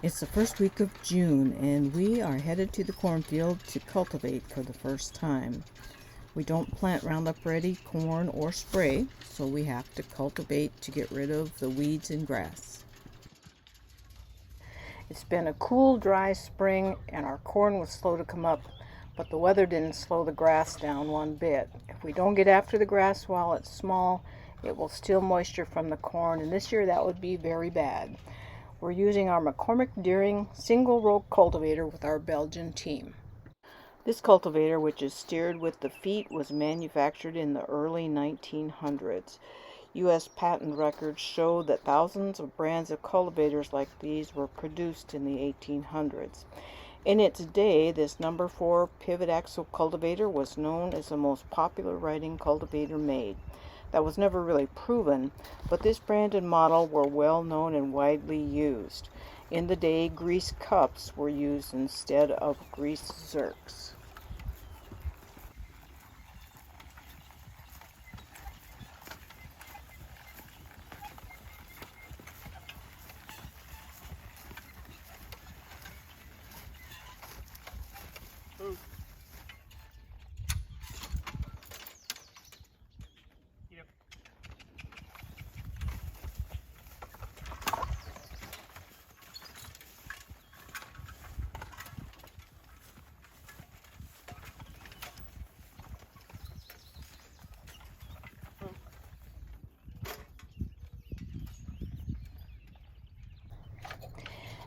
It's the first week of June, and we are headed to the cornfield to cultivate for the first time. We don't plant Roundup Ready corn or spray, so we have to cultivate to get rid of the weeds and grass. It's been a cool, dry spring, and our corn was slow to come up, but the weather didn't slow the grass down one bit. If we don't get after the grass while it's small, it will steal moisture from the corn, and this year that would be very bad. We're using our McCormick Deering single row cultivator with our Belgian team. This cultivator, which is steered with the feet, was manufactured in the early 1900s. U.S. patent records show that thousands of brands of cultivators like these were produced in the 1800s. In its day, this number 4 pivot axle cultivator was known as the most popular riding cultivator made. That was never really proven, but this brand and model were well known and widely used. In the day, grease cups were used instead of grease zerks.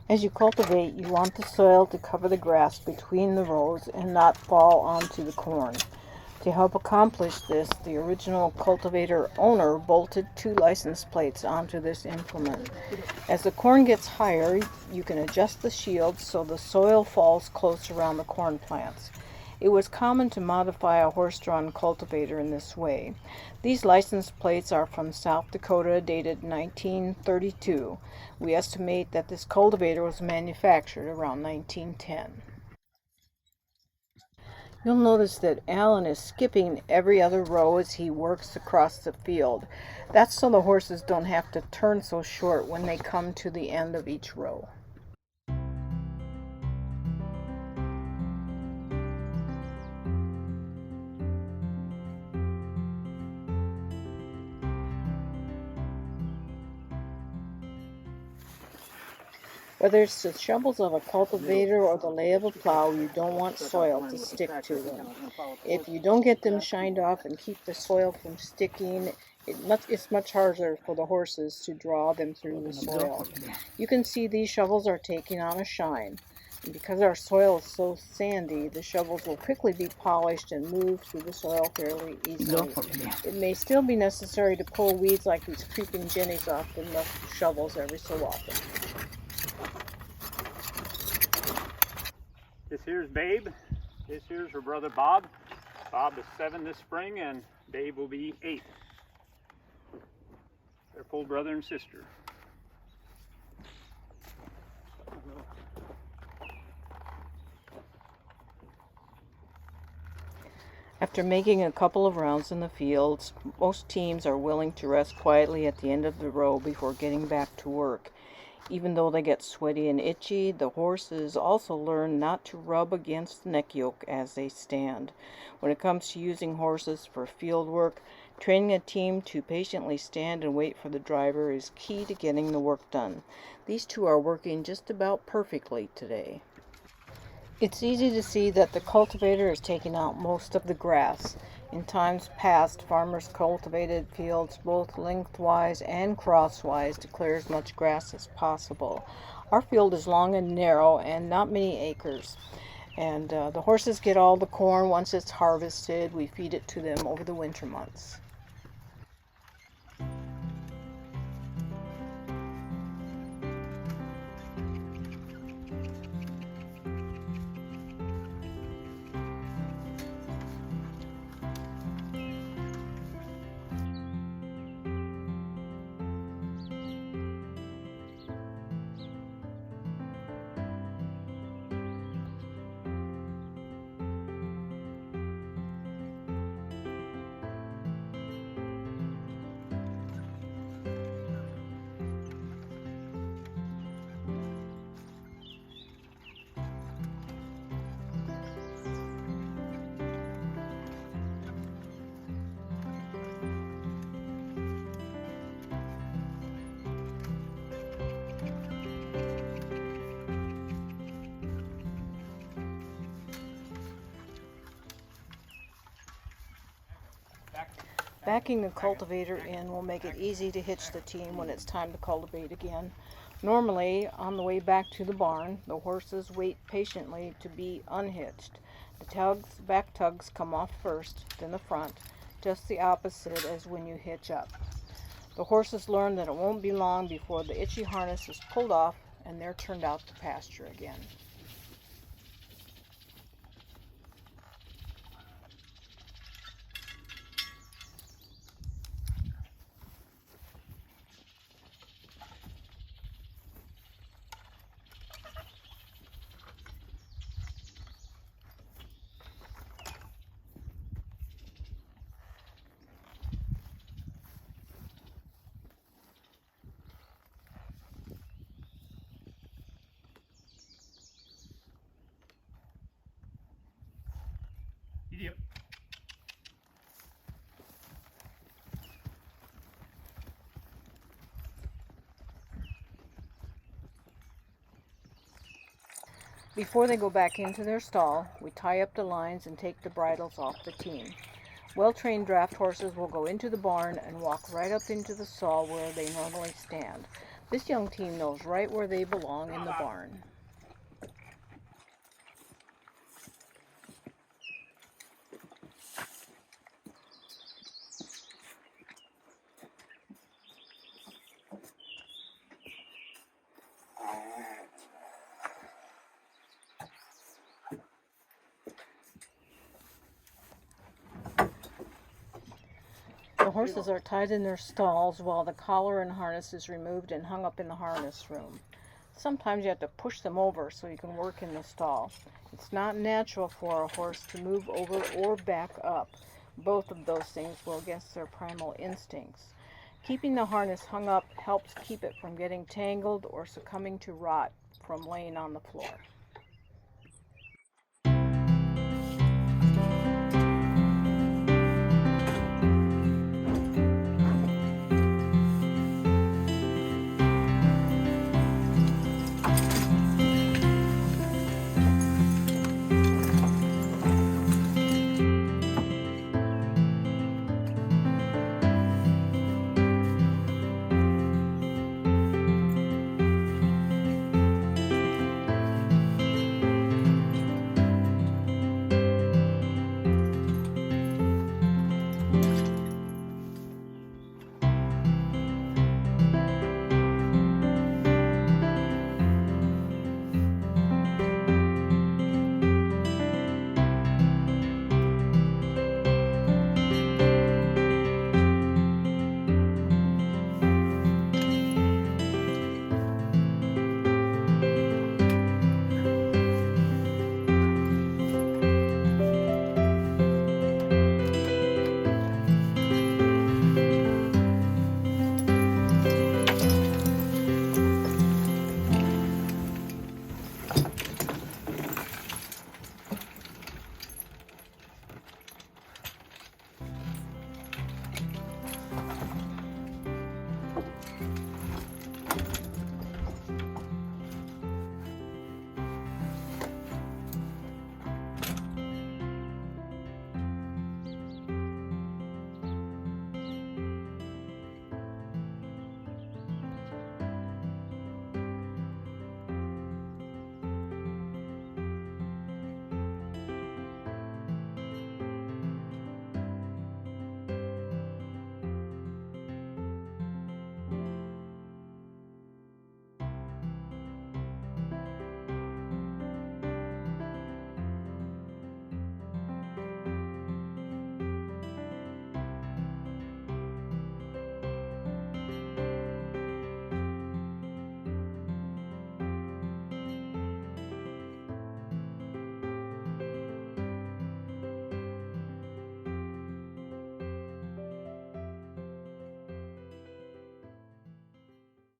As you cultivate, you want the soil to cover the grass between the rows and not fall onto the corn. To help accomplish this, the original cultivator owner bolted 2 license plates onto this implement. As the corn gets higher, you can adjust the shield so the soil falls close around the corn plants. It was common to modify a horse-drawn cultivator in this way. These license plates are from South Dakota, dated 1932. We estimate that this cultivator was manufactured around 1910. You'll notice that Alan is skipping every other row as he works across the field. That's so the horses don't have to turn so short when they come to the end of each row. Whether it's the shovels of a cultivator or the lay of a plow, you don't want soil to stick to them. If you don't get them shined off and keep the soil from sticking, it's much harder for the horses to draw them through the soil. You can see these shovels are taking on a shine. And because our soil is so sandy, the shovels will quickly be polished and move through the soil fairly easily. It may still be necessary to pull weeds like these creeping jennies off the shovels every so often. This here's Babe. This here's her brother Bob. Bob is 7 this spring and Babe will be 8. They're full brother and sister. After making a couple of rounds in the fields, most teams are willing to rest quietly at the end of the row before getting back to work. Even though they get sweaty and itchy, the horses also learn not to rub against the neck yoke as they stand. When it comes to using horses for field work, training a team to patiently stand and wait for the driver is key to getting the work done. These two are working just about perfectly today. It's easy to see that the cultivator is taking out most of the grass. In times past, farmers cultivated fields both lengthwise and crosswise to clear as much grass as possible. Our field is long and narrow and not many acres. And the horses get all the corn once it's harvested. We feed it to them over the winter months. Backing the cultivator in will make it easy to hitch the team when it's time to cultivate again. Normally, on the way back to the barn, the horses wait patiently to be unhitched. The back tugs come off first, then the front, just the opposite as when you hitch up. The horses learn that it won't be long before the itchy harness is pulled off and they're turned out to pasture again. Yep. Before they go back into their stall, we tie up the lines and take the bridles off the team. Well-trained draft horses will go into the barn and walk right up into the stall where they normally stand. This young team knows right where they belong in the barn. The horses are tied in their stalls while the collar and harness is removed and hung up in the harness room. Sometimes you have to push them over so you can work in the stall. It's not natural for a horse to move over or back up. Both of those things go against their primal instincts. Keeping the harness hung up helps keep it from getting tangled or succumbing to rot from laying on the floor.